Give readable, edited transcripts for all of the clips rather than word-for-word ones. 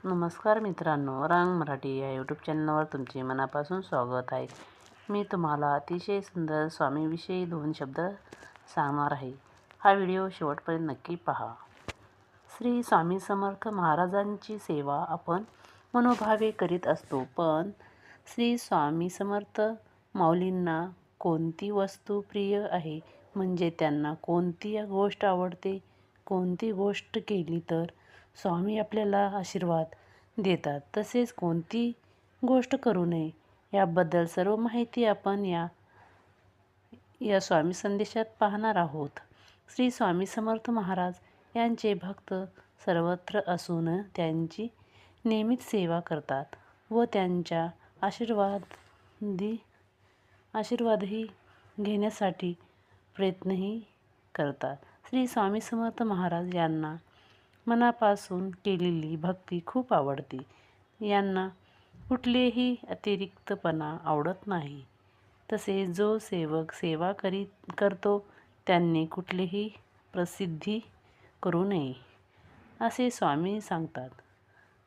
नमस्कार मित्रांनो, रंग मराठी या यूट्यूब चॅनलवर तुमचे मनापासून स्वागत आहे. मी तुम्हाला अतिशय सुंदर स्वामीविषयी 2 शब्द सांगणार आहे. हा व्हिडिओ शेवटपर्यंत नक्की पहा. श्री स्वामी समर्थ महाराजांची सेवा आपण मनोभावे करीत असतो, पण श्री स्वामी समर्थ माऊलींना कोणती वस्तू प्रिय आहे, म्हणजे त्यांना कोणती गोष्ट आवडते, कोणती गोष्ट केली तर स्वामी आपल्याला आशीर्वाद देतात, तसेच कोणती गोष्ट करू नये याबद्दल सर्व माहिती आपण या स्वामी संदेशात पाहणार आहोत. श्री स्वामी समर्थ महाराज यांचे भक्त सर्वत्र असून त्यांची नियमित सेवा करतात व त्यांच्या आशीर्वादही घेण्यासाठी प्रयत्नही करतात. श्री स्वामी समर्थ महाराज यांना मनापासून केलेली भक्ती खूप आवडते. यांना कुठलेही अतिरिक्तपणा आवडत नाही. तसेच जो सेवक सेवा करतो त्यांनी कुठलीही प्रसिद्धी करू नये असे स्वामी सांगतात.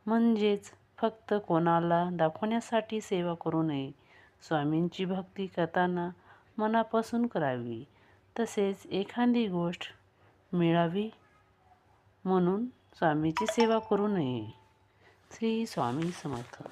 म्हणजेच फक्त कोणाला दाखवण्यासाठी सेवा करू नये. स्वामींची भक्ती करताना मनापासून करावी. तसेच एखादी गोष्ट मिळावी म्हणून स्वामीची सेवा करू नये. श्री स्वामी समर्थ.